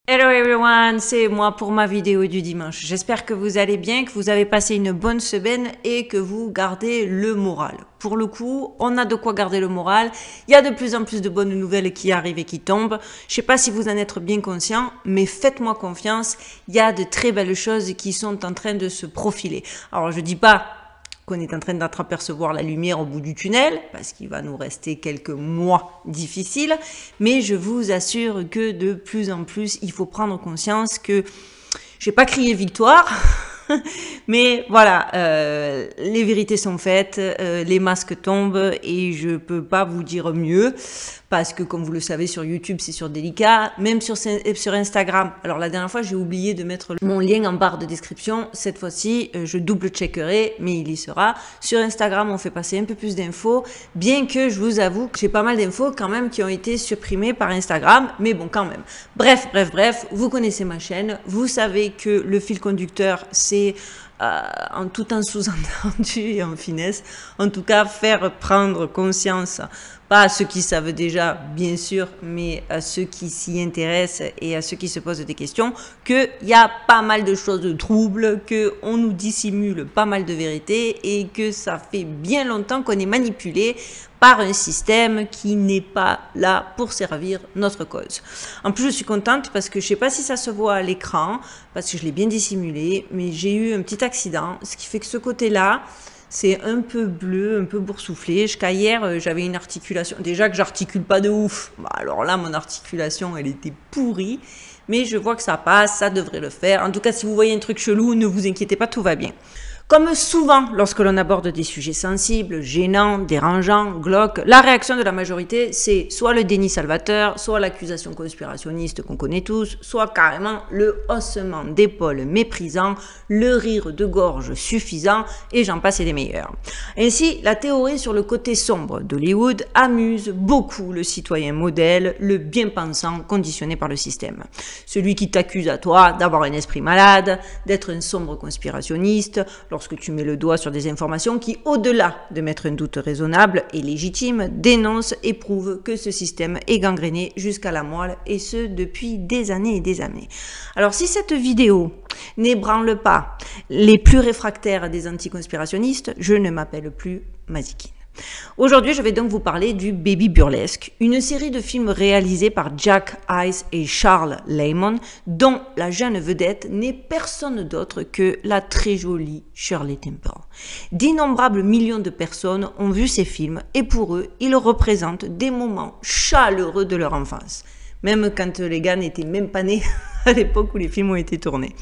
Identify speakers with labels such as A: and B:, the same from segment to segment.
A: Hello everyone, c'est moi pour ma vidéo du dimanche. J'espère que vous allez bien, que vous avez passé une bonne semaine et que vous gardez le moral. Pour le coup, on a de quoi garder le moral. Il y a de plus en plus de bonnes nouvelles qui arrivent et qui tombent. Je sais pas si vous en êtes bien conscient, mais faites-moi confiance. Il y a de très belles choses qui sont en train de se profiler. Alors je dis pas qu'on est en train d'entreapercevoir la lumière au bout du tunnel, parce qu'il va nous rester quelques mois difficiles, mais je vous assure que de plus en plus, il faut prendre conscience que, je vais pas crier victoire, mais voilà, les vérités sont faites, les masques tombent, et je peux pas vous dire mieux, parce que comme vous le savez sur YouTube c'est sur délicat, même sur Instagram. Alors la dernière fois j'ai oublié de mettre mon lien en barre de description, cette fois-ci je double checkerai, mais il y sera. Sur Instagram on fait passer un peu plus d'infos, bien que je vous avoue que j'ai pas mal d'infos quand même qui ont été supprimées par Instagram, mais bon quand même. Bref, vous connaissez ma chaîne, vous savez que le fil conducteur c'est en tout en sous-entendu et en finesse, en tout cas faire prendre conscience, pas à ceux qui savent déjà bien sûr, mais à ceux qui s'y intéressent et à ceux qui se posent des questions, qu'il y a pas mal de choses de troubles, qu'on nous dissimule pas mal de vérités et que ça fait bien longtemps qu'on est manipulé par un système qui n'est pas là pour servir notre cause. En plus, je suis contente parce que je sais pas si ça se voit à l'écran, parce que je l'ai bien dissimulé, mais j'ai eu un petit accident, ce qui fait que ce côté-là, c'est un peu bleu, un peu boursouflé. Jusqu'à hier, j'avais une articulation. Déjà que j'articule pas de ouf. Bah, alors là, mon articulation, elle était pourrie. Mais je vois que ça passe, ça devrait le faire. En tout cas, si vous voyez un truc chelou, ne vous inquiétez pas, tout va bien. Comme souvent lorsque l'on aborde des sujets sensibles, gênants, dérangeants, glauques, la réaction de la majorité, c'est soit le déni salvateur, soit l'accusation conspirationniste qu'on connaît tous, soit carrément le haussement d'épaule méprisant, le rire de gorge suffisant, et j'en passe et des meilleurs. Ainsi, la théorie sur le côté sombre d'Hollywood amuse beaucoup le citoyen modèle, le bien-pensant conditionné par le système. Celui qui t'accuse à toi d'avoir un esprit malade, d'être un sombre conspirationniste, lorsque tu mets le doigt sur des informations qui, au-delà de mettre un doute raisonnable et légitime, dénoncent et prouvent que ce système est gangréné jusqu'à la moelle, et ce depuis des années et des années. Alors si cette vidéo n'ébranle pas les plus réfractaires des anticonspirationnistes, je ne m'appelle plus Mazikine. Aujourd'hui, je vais donc vous parler du Baby Burlesque, une série de films réalisés par Jack Ice et Charles Lamon, dont la jeune vedette n'est personne d'autre que la très jolie Shirley Temple. D'innombrables millions de personnes ont vu ces films et pour eux, ils représentent des moments chaleureux de leur enfance, même quand les gars n'étaient même pas nés à l'époque où les films ont été tournés.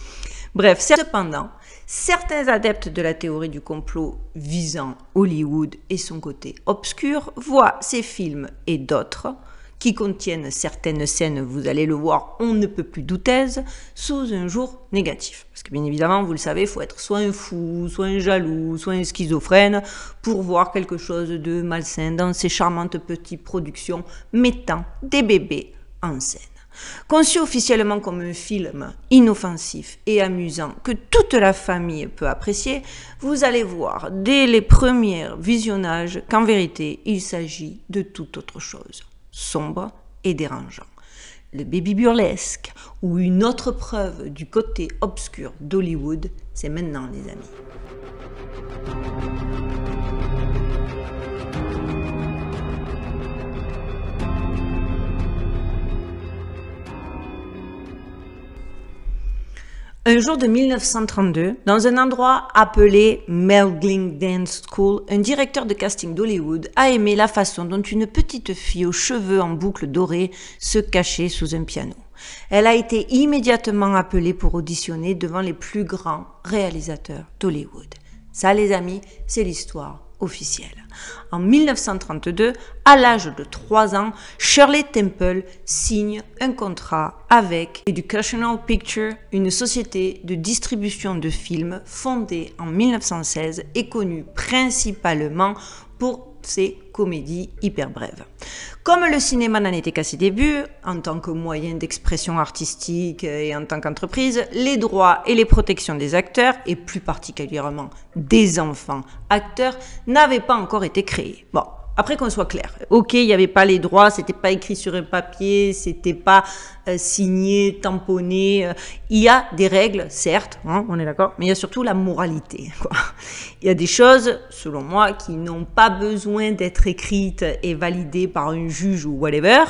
A: Bref, cependant, certains adeptes de la théorie du complot visant Hollywood et son côté obscur voient ces films et d'autres, qui contiennent certaines scènes, vous allez le voir, on ne peut plus douteuses, sous un jour négatif. Parce que bien évidemment, vous le savez, il faut être soit un fou, soit un jaloux, soit un schizophrène pour voir quelque chose de malsain dans ces charmantes petites productions mettant des bébés en scène. Conçu officiellement comme un film inoffensif et amusant que toute la famille peut apprécier, vous allez voir dès les premiers visionnages qu'en vérité il s'agit de toute autre chose, sombre et dérangeant. Le Baby Burlesque, ou une autre preuve du côté obscur d'Hollywood, c'est maintenant les amis. Un jour de 1932, dans un endroit appelé Melgling Dance School, un directeur de casting d'Hollywood a aimé la façon dont une petite fille aux cheveux en boucles dorées se cachait sous un piano. Elle a été immédiatement appelée pour auditionner devant les plus grands réalisateurs d'Hollywood. Ça, les amis, c'est l'histoire officielle. En 1932, à l'âge de 3 ans, Shirley Temple signe un contrat avec Educational Pictures, une société de distribution de films fondée en 1916 et connue principalement pour ses comédies hyper brèves. Comme le cinéma n'en était qu'à ses débuts, en tant que moyen d'expression artistique et en tant qu'entreprise, les droits et les protections des acteurs, et plus particulièrement des enfants acteurs, n'avaient pas encore été créés. Bon, après qu'on soit clair. Ok, il n'y avait pas les droits, c'était pas écrit sur un papier, c'était pas signé, tamponné. Il y a des règles, certes, hein, on est d'accord, mais il y a surtout la moralité, quoi. Il y a des choses, selon moi, qui n'ont pas besoin d'être écrites et validées par un juge ou whatever,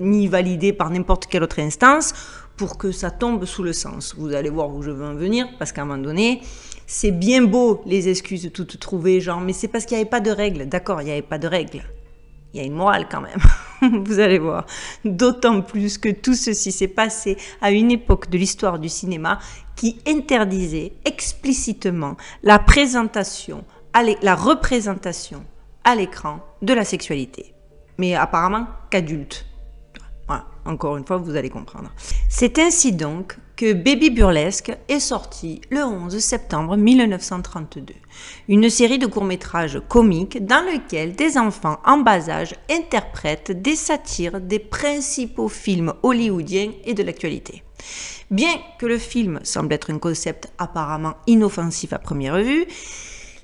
A: ni validées par n'importe quelle autre instance, pour que ça tombe sous le sens. Vous allez voir où je veux en venir, parce qu'à un moment donné, c'est bien beau les excuses toutes trouvées, genre, mais c'est parce qu'il n'y avait pas de règles. D'accord, il n'y avait pas de règles. Il y a une morale quand même. Vous allez voir. D'autant plus que tout ceci s'est passé à une époque de l'histoire du cinéma qui interdisait explicitement la représentation à l'écran de la sexualité. Mais apparemment qu'adultes. Voilà, encore une fois, vous allez comprendre. C'est ainsi donc que Baby Burlesque est sorti le 11 septembre 1932. Une série de courts-métrages comiques dans lequel des enfants en bas âge interprètent des satires des principaux films hollywoodiens et de l'actualité. Bien que le film semble être un concept apparemment inoffensif à première vue,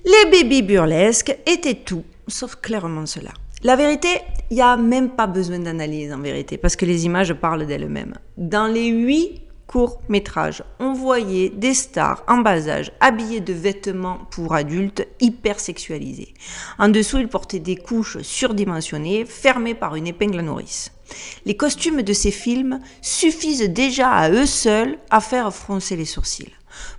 A: les Baby Burlesques étaient tout sauf clairement cela. La vérité, il n'y a même pas besoin d'analyse en vérité, parce que les images parlent d'elles-mêmes. Dans les 8 courts-métrages, on voyait des stars en bas âge, habillées de vêtements pour adultes, hyper sexualisés. En dessous, ils portaient des couches surdimensionnées, fermées par une épingle à nourrice. Les costumes de ces films suffisent déjà à eux seuls à faire froncer les sourcils.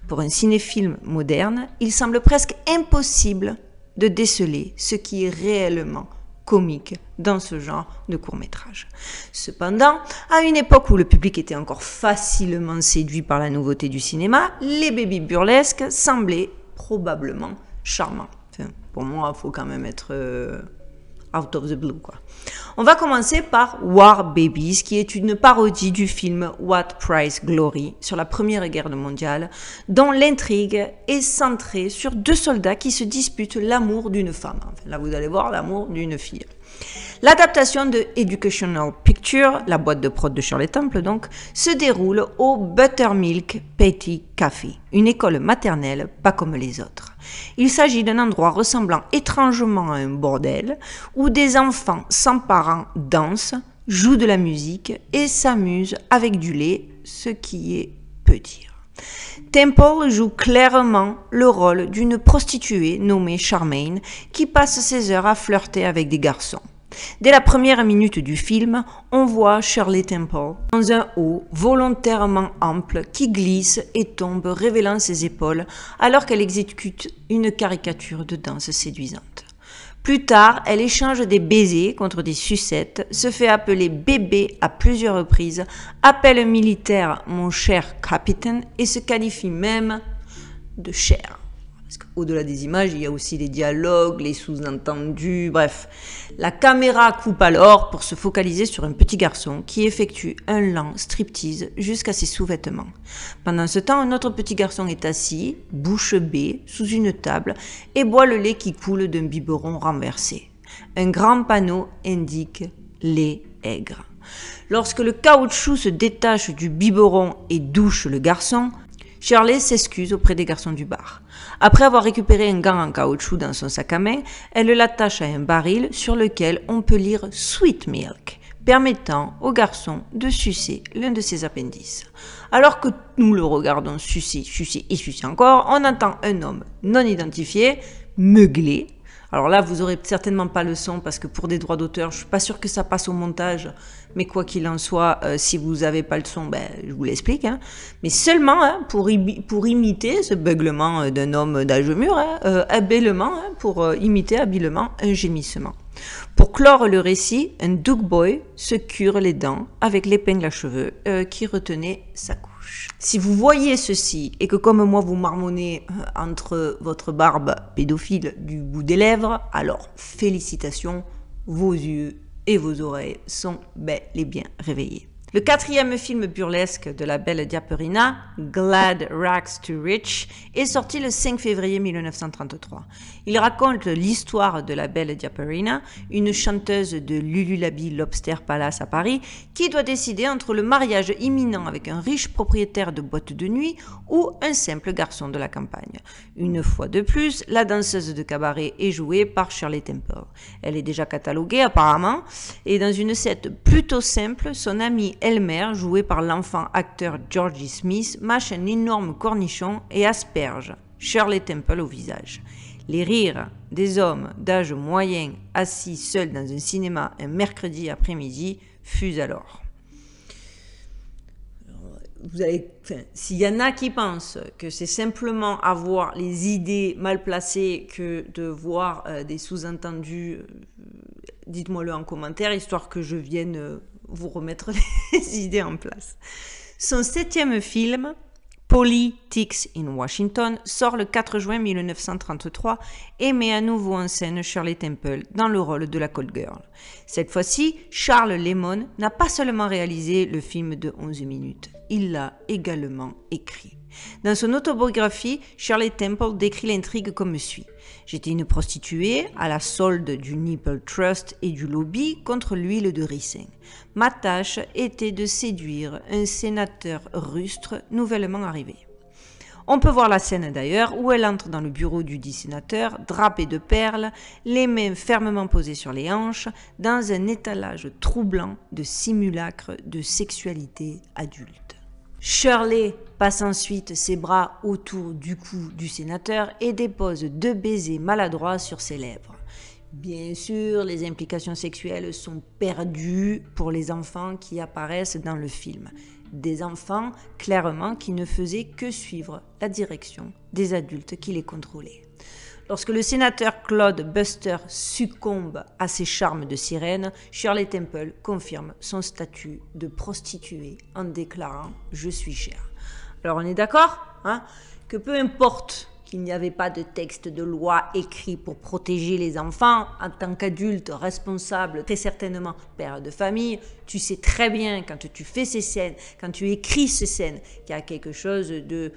A: Pour un cinéphile moderne, il semble presque impossible de déceler ce qui est réellement comique dans ce genre de court-métrage. Cependant, à une époque où le public était encore facilement séduit par la nouveauté du cinéma, les Baby Burlesques semblaient probablement charmants. Enfin, pour moi, il faut quand même être out of the blue, quoi. On va commencer par War Babies, qui est une parodie du film What Price Glory sur la Première Guerre mondiale, dont l'intrigue est centrée sur 2 soldats qui se disputent l'amour d'une femme. Enfin, là, vous allez voir l'amour d'une fille. L'adaptation de Educational Pictures, la boîte de prod de Shirley Temple donc, se déroule au Buttermilk Petty Café, une école maternelle pas comme les autres. Il s'agit d'un endroit ressemblant étrangement à un bordel où des enfants sans parents dansent, jouent de la musique et s'amusent avec du lait, ce qui est peu dire. Temple joue clairement le rôle d'une prostituée nommée Charmaine qui passe ses heures à flirter avec des garçons. Dès la première minute du film, on voit Shirley Temple dans un haut volontairement ample qui glisse et tombe révélant ses épaules alors qu'elle exécute une caricature de danse séduisante. Plus tard, elle échange des baisers contre des sucettes, se fait appeler bébé à plusieurs reprises, appelle un militaire mon cher capitaine et se qualifie même de cher. Parce qu'au-delà des images, il y a aussi les dialogues, les sous-entendus, bref. La caméra coupe alors pour se focaliser sur un petit garçon qui effectue un lent striptease jusqu'à ses sous-vêtements. Pendant ce temps, un autre petit garçon est assis, bouche bée, sous une table et boit le lait qui coule d'un biberon renversé. Un grand panneau indique « lait aigre ». Lorsque le caoutchouc se détache du biberon et douche le garçon, Shirley s'excuse auprès des garçons du bar. Après avoir récupéré un gant en caoutchouc dans son sac à main, elle l'attache à un baril sur lequel on peut lire « Sweet Milk », permettant au garçon de sucer l'un de ses appendices. Alors que nous le regardons sucer, sucer et sucer encore, on entend un homme non identifié, meugler. Alors là, vous aurez certainement pas le son parce que pour des droits d'auteur, je suis pas sûre que ça passe au montage. Mais quoi qu'il en soit, si vous avez pas le son, ben, je vous l'explique. Hein. Mais seulement pour imiter ce beuglement d'un homme d'âge mûr, habilement, pour imiter habilement un gémissement. Pour clore le récit, un Duke Boy se cure les dents avec l'épingle à cheveux qui retenait sa couche. Si vous voyez ceci et que comme moi vous marmonnez entre votre barbe pédophile du bout des lèvres, alors félicitations, vos yeux et vos oreilles sont bel et bien réveillés. Le quatrième film burlesque de la belle Diaperina, Glad Rags to Rich, est sorti le 5 février 1933. Il raconte l'histoire de la belle Diaperina, une chanteuse de Lululabi Lobster Palace à Paris, qui doit décider entre le mariage imminent avec un riche propriétaire de boîte de nuit ou un simple garçon de la campagne. Une fois de plus, la danseuse de cabaret est jouée par Shirley Temple. Elle est déjà cataloguée apparemment, et dans une scène plutôt simple, son amie Elmer, jouée par l'enfant acteur Georgie Smith, mâche un énorme cornichon et asperge Shirley Temple au visage. Les rires des hommes d'âge moyen assis seuls dans un cinéma un mercredi après-midi fusent alors. S'il y en a qui pensent que c'est simplement avoir les idées mal placées que de voir des sous-entendus, dites-moi-le en commentaire, histoire que je vienne vous remettre les idées en place. Son 7e film, Politics in Washington, sort le 4 juin 1933 et met à nouveau en scène Shirley Temple dans le rôle de la Call Girl. Cette fois-ci, Charles Lemon n'a pas seulement réalisé le film de 11 minutes, il l'a également écrit. Dans son autobiographie, Shirley Temple décrit l'intrigue comme suit. J'étais une prostituée à la solde du Nipple Trust et du lobby contre l'huile de ricin. Ma tâche était de séduire un sénateur rustre nouvellement arrivé. On peut voir la scène d'ailleurs où elle entre dans le bureau du dit sénateur, drapée de perles, les mains fermement posées sur les hanches, dans un étalage troublant de simulacres de sexualité adulte. Shirley passe ensuite ses bras autour du cou du sénateur et dépose 2 baisers maladroits sur ses lèvres. Bien sûr, les implications sexuelles sont perdues pour les enfants qui apparaissent dans le film. Des enfants, clairement, qui ne faisaient que suivre la direction des adultes qui les contrôlaient. Lorsque le sénateur Claude Buster succombe à ses charmes de sirène, Shirley Temple confirme son statut de prostituée en déclarant « Je suis chère ». Alors on est d'accord que peu importe qu'il n'y avait pas de texte de loi écrit pour protéger les enfants, en tant qu'adulte responsable, très certainement père de famille, tu sais très bien quand tu fais ces scènes, quand tu écris ces scènes, qu'il y a quelque chose de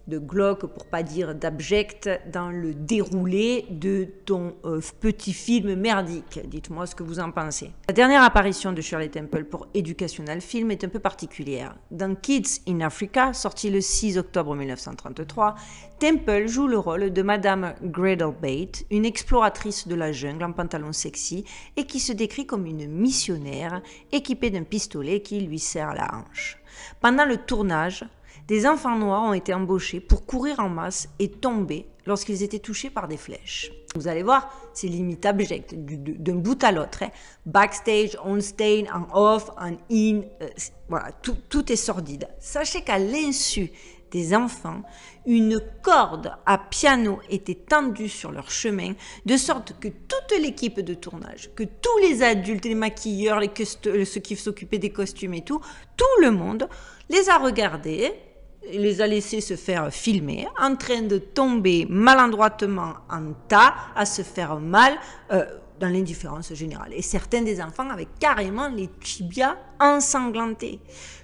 A: glauque, pour pas dire d'abject, dans le déroulé de ton petit film merdique. Dites-moi ce que vous en pensez. La dernière apparition de Shirley Temple pour Educational Film est un peu particulière. Dans Kids in Africa, sorti le 6 octobre 1933, Temple joue le rôle de Madame Gradlebate, une exploratrice de la jungle en pantalon sexy et qui se décrit comme une missionnaire équipée d'un pistolet qui lui serre la hanche. Pendant le tournage, des enfants noirs ont été embauchés pour courir en masse et tomber lorsqu'ils étaient touchés par des flèches. Vous allez voir, c'est limite abject, d'un bout à l'autre. Backstage, on stage, en off, en in, voilà, tout est sordide. Sachez qu'à l'insu des enfants, une corde à piano était tendue sur leur chemin, de sorte que toute l'équipe de tournage, que tous les adultes, les maquilleurs, ceux qui s'occupaient des costumes et tout le monde les a regardés, les a laissés se faire filmer, en train de tomber maladroitement en tas, à se faire mal, dans l'indifférence générale. Et certains des enfants avaient carrément les tibias ensanglantés.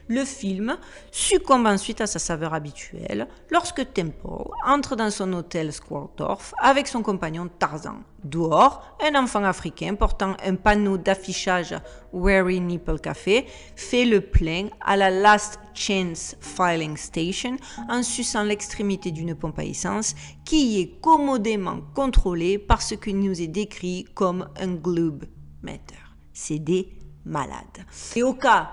A: Le film succombe ensuite à sa saveur habituelle lorsque Temple entre dans son hôtel Squirtorf avec son compagnon Tarzan. Dehors, un enfant africain portant un panneau d'affichage Weary Nipple Café fait le plein à la Last Chance Filling Station en suçant l'extrémité d'une pompe à essence qui y est commodément contrôlée par ce que nous est décrit comme un glube meter. C'est des malades. Et au cas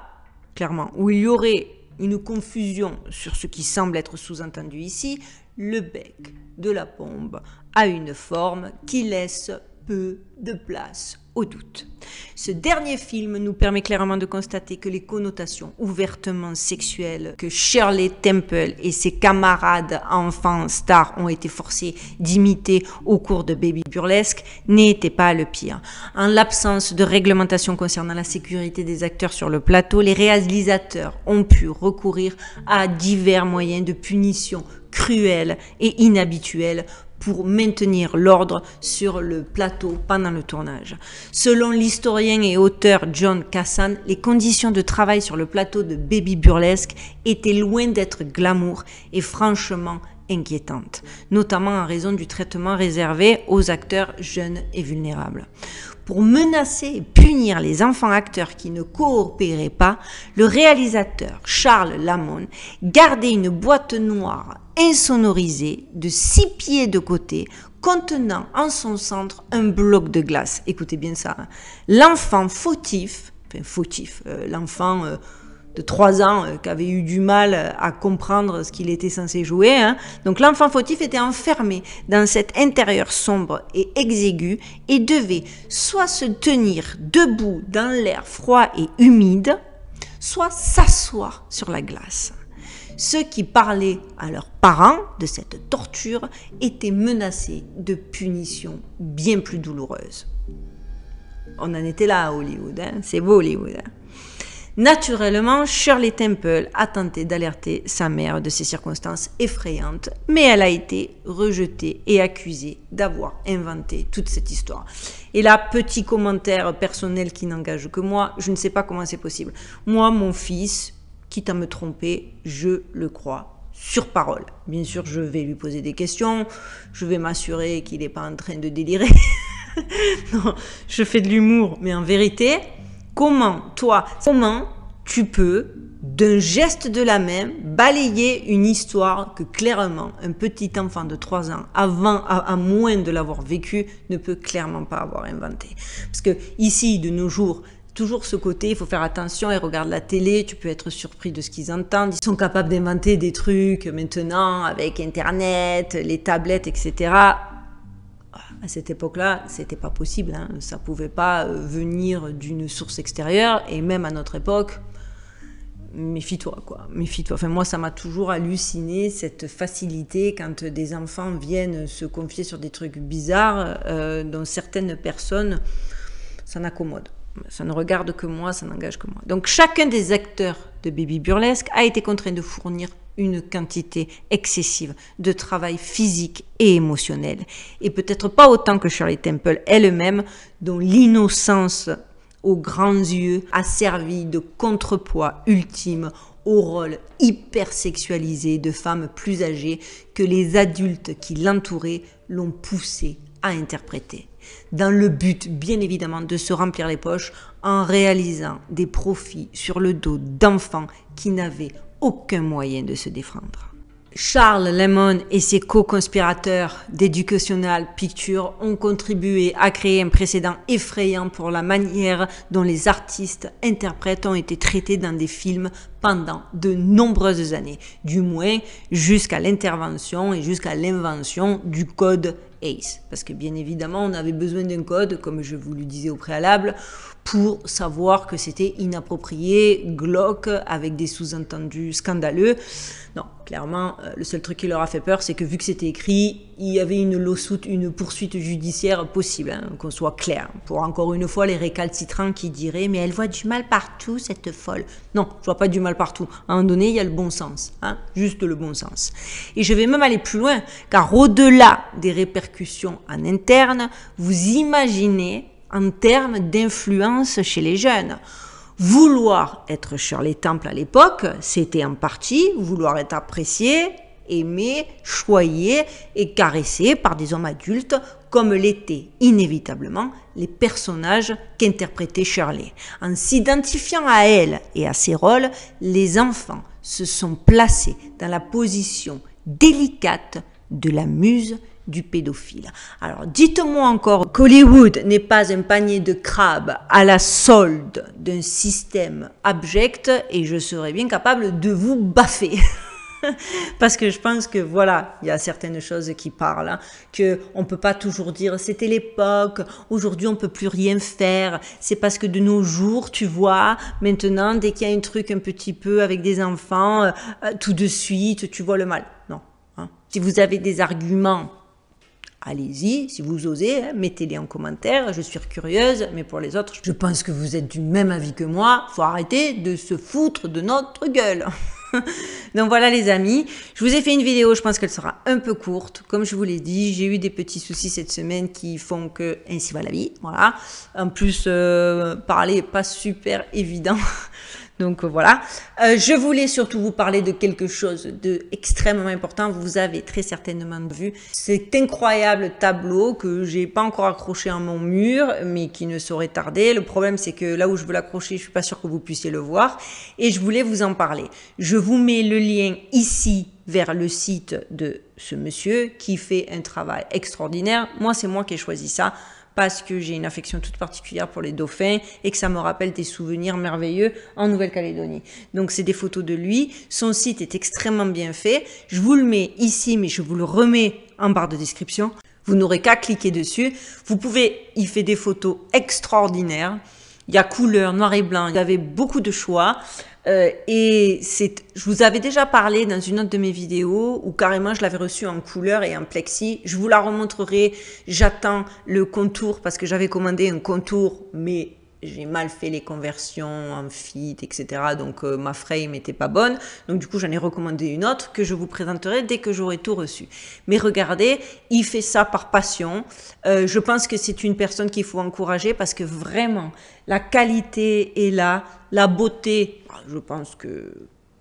A: clairement, où il y aurait une confusion sur ce qui semble être sous-entendu ici, le bec de la pompe a une forme qui laisse peu de place au doute. Ce dernier film nous permet clairement de constater que les connotations ouvertement sexuelles que Shirley Temple et ses camarades enfants stars ont été forcés d'imiter au cours de Baby Burlesque n'étaient pas le pire. En l'absence de réglementation concernant la sécurité des acteurs sur le plateau, les réalisateurs ont pu recourir à divers moyens de punition cruels et inhabituels pour maintenir l'ordre sur le plateau pendant le tournage. Selon l'historien et auteur John Kassan, les conditions de travail sur le plateau de Baby Burlesque étaient loin d'être glamour et franchement inquiétantes, notamment en raison du traitement réservé aux acteurs jeunes et vulnérables. Pour menacer et punir les enfants acteurs qui ne coopéraient pas, le réalisateur Charles Lamon gardait une boîte noire insonorisée de 6 pieds de côté, contenant en son centre un bloc de glace. Écoutez bien ça. Hein. L'enfant l'enfant de 3 ans qui avait eu du mal à comprendre ce qu'il était censé jouer. Hein. Donc l'enfant fautif était enfermé dans cet intérieur sombre et exigu et devait soit se tenir debout dans l'air froid et humide, soit s'asseoir sur la glace. Ceux qui parlaient à leurs parents de cette torture étaient menacés de punitions bien plus douloureuses. On en était là à Hollywood, hein. C'est beau Hollywood. Hein. Naturellement, Shirley Temple a tenté d'alerter sa mère de ces circonstances effrayantes, mais elle a été rejetée et accusée d'avoir inventé toute cette histoire. Et là, petit commentaire personnel qui n'engage que moi, je ne sais pas comment c'est possible. Moi, mon fils, quitte à me tromper, je le crois sur parole. Bien sûr, je vais lui poser des questions, je vais m'assurer qu'il n'est pas en train de délirer. Non, je fais de l'humour, mais en vérité... Comment tu peux, d'un geste de la main, balayer une histoire que clairement un petit enfant de 3 ans, à moins de l'avoir vécu, ne peut clairement pas avoir inventé. Parce que ici, de nos jours, toujours ce côté, il faut faire attention, ils regardent la télé, tu peux être surpris de ce qu'ils entendent. Ils sont capables d'inventer des trucs maintenant avec Internet, les tablettes, etc. À cette époque-là, c'était pas possible, hein. Ça pouvait pas venir d'une source extérieure, et même à notre époque, méfie-toi, quoi. Méfie-toi. Enfin, moi, ça m'a toujours halluciné, cette facilité quand des enfants viennent se confier sur des trucs bizarres, dont certaines personnes s'en accommodent. Ça ne regarde que moi, ça n'engage que moi. Donc, chacun des acteurs de Baby Burlesque a été contraint de fournir une quantité excessive de travail physique et émotionnel. Et peut-être pas autant que Shirley Temple elle-même, dont l'innocence aux grands yeux a servi de contrepoids ultime au rôle hyper sexualisé de femmes plus âgées que les adultes qui l'entouraient l'ont poussé à interpréter, dans le but bien évidemment de se remplir les poches en réalisant des profits sur le dos d'enfants qui n'avaient aucun moyen de se défendre. Charles Lamon et ses co-conspirateurs d'Educational Pictures ont contribué à créer un précédent effrayant pour la manière dont les artistes interprètes ont été traités dans des films pendant de nombreuses années, du moins jusqu'à l'intervention et jusqu'à l'invention du code ACE. Parce que bien évidemment, on avait besoin d'un code, comme je vous le disais au préalable, pour savoir que c'était inapproprié, glauque, avec des sous-entendus scandaleux. Non, clairement, le seul truc qui leur a fait peur, c'est que vu que c'était écrit, il y avait une lawsuit, une poursuite judiciaire possible, hein, qu'on soit clair. Pour encore une fois les récalcitrants qui diraient « mais elle voit du mal partout, cette folle ». Non, je vois pas du mal partout. À un moment donné, il y a le bon sens, hein, juste le bon sens. Et je vais même aller plus loin, car au-delà des répercussions en interne, vous imaginez en termes d'influence chez les jeunes. Vouloir être Shirley Temple à l'époque, c'était en partie vouloir être apprécié, aimé, choyé et caressé par des hommes adultes, comme l'étaient inévitablement les personnages qu'interprétait Shirley. En s'identifiant à elle et à ses rôles, les enfants se sont placés dans la position délicate de la muse du pédophile. Alors, dites-moi encore qu'Hollywood n'est pas un panier de crabes à la solde d'un système abject et je serais bien capable de vous baffer. Parce que je pense que voilà, il y a certaines choses qui parlent, hein, que on peut pas toujours dire c'était l'époque, aujourd'hui on peut plus rien faire, c'est parce que de nos jours, tu vois, maintenant dès qu'il y a un truc un petit peu avec des enfants, tout de suite tu vois le mal. Non, hein. Si vous avez des arguments, allez-y, si vous osez, hein, mettez-les en commentaire, je suis curieuse, mais pour les autres, je pense que vous êtes du même avis que moi, faut arrêter de se foutre de notre gueule. Donc voilà les amis, je vous ai fait une vidéo, je pense qu'elle sera un peu courte. Comme je vous l'ai dit, j'ai eu des petits soucis cette semaine qui font que ainsi va la vie. Voilà. En plus, parler n'est pas super évident. Donc voilà, je voulais surtout vous parler de quelque chose d'extrêmement important. Vous avez très certainement vu cet incroyable tableau que j'ai pas encore accroché à mon mur, mais qui ne saurait tarder. Le problème, c'est que là où je veux l'accrocher, je suis pas sûre que vous puissiez le voir. Et je voulais vous en parler. Je vous mets le lien ici vers le site de ce monsieur qui fait un travail extraordinaire. Moi, c'est moi qui ai choisi ça, parce que j'ai une affection toute particulière pour les dauphins et que ça me rappelle des souvenirs merveilleux en Nouvelle-Calédonie. Donc c'est des photos de lui, son site est extrêmement bien fait, je vous le mets ici mais je vous le remets en barre de description, vous n'aurez qu'à cliquer dessus, vous pouvez, il fait des photos extraordinaires, il y a couleur, noir et blanc, il y avait beaucoup de choix. Et je vous avais déjà parlé dans une autre de mes vidéos où carrément je l'avais reçu en couleur et en plexi. Je vous la remontrerai. J'attends le contour parce que j'avais commandé un contour, mais j'ai mal fait les conversions en fit, etc. Donc ma frame n'était pas bonne. Donc du coup, j'en ai recommandé une autre que je vous présenterai dès que j'aurai tout reçu. Mais regardez, il fait ça par passion. Je pense que c'est une personne qu'il faut encourager parce que vraiment, la qualité est là, la beauté, je pense que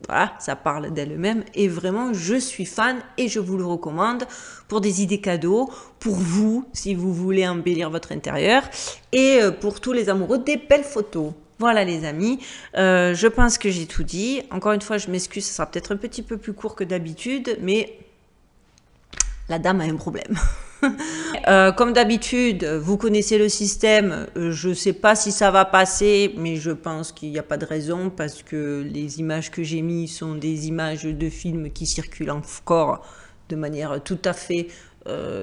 A: voilà, ça parle d'elle-même et vraiment je suis fan et je vous le recommande pour des idées cadeaux, pour vous si vous voulez embellir votre intérieur et pour tous les amoureux des belles photos. Voilà les amis, je pense que j'ai tout dit. Encore une fois, je m'excuse, ça sera peut-être un petit peu plus court que d'habitude, mais la dame a un problème. Comme d'habitude, vous connaissez le système, je ne sais pas si ça va passer, mais je pense qu'il n'y a pas de raison parce que les images que j'ai mises sont des images de films qui circulent encore de manière tout à fait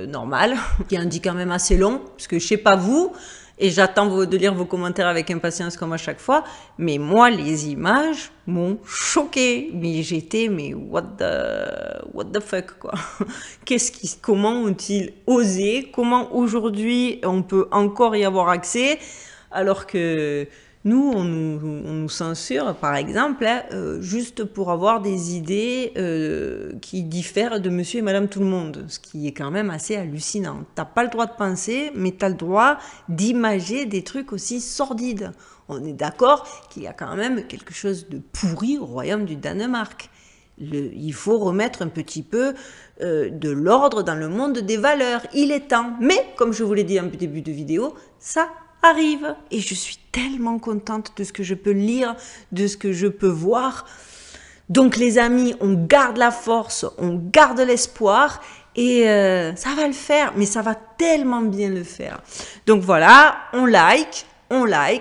A: normale, qui en dit quand même assez long, parce que je ne sais pas vous, et j'attends de lire vos commentaires avec impatience comme à chaque fois, mais moi les images m'ont choqué, mais j'étais mais what the fuck quoi. Comment ont-ils osé, comment aujourd'hui on peut encore y avoir accès alors que nous on nous censure par exemple juste pour avoir des idées qui diffèrent de monsieur et madame tout le monde, ce qui est quand même assez hallucinant. T'as pas le droit de penser, mais t'as le droit d'imager des trucs aussi sordides. On est d'accord qu'il y a quand même quelque chose de pourri au royaume du Danemark. Il faut remettre un petit peu de l'ordre dans le monde des valeurs. Il est temps. Mais, comme je vous l'ai dit en début de vidéo, ça arrive. Et je suis tellement contente de ce que je peux lire, de ce que je peux voir. Donc les amis, on garde la force, on garde l'espoir. Et ça va le faire. Mais ça va tellement bien le faire. Donc voilà, on like,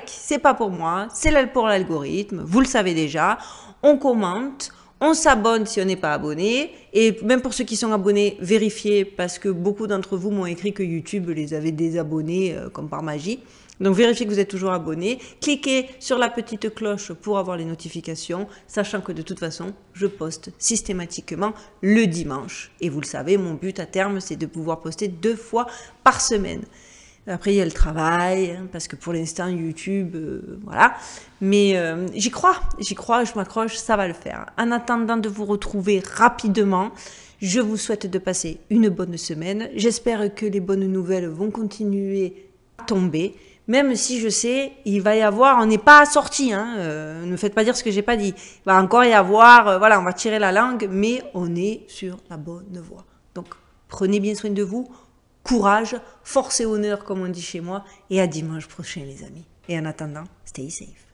A: c'est pas pour moi, c'est pour l'algorithme, vous le savez déjà, on commente, on s'abonne si on n'est pas abonné, et même pour ceux qui sont abonnés, vérifiez, parce que beaucoup d'entre vous m'ont écrit que YouTube les avait désabonnés comme par magie. Donc vérifiez que vous êtes toujours abonné, cliquez sur la petite cloche pour avoir les notifications, sachant que de toute façon, je poste systématiquement le dimanche. Et vous le savez, mon but à terme, c'est de pouvoir poster 2 fois par semaine. Après, il y a le travail, parce que pour l'instant, YouTube, voilà. Mais j'y crois, je m'accroche, ça va le faire. En attendant de vous retrouver rapidement, je vous souhaite de passer une bonne semaine. J'espère que les bonnes nouvelles vont continuer à tomber. Même si je sais, il va y avoir, on n'est pas sorti, hein, ne me faites pas dire ce que j'ai pas dit. Il va encore y avoir, voilà, on va tirer la langue, mais on est sur la bonne voie. Donc, prenez bien soin de vous. Courage, force et honneur comme on dit chez moi, et à dimanche prochain les amis. Et en attendant, stay safe.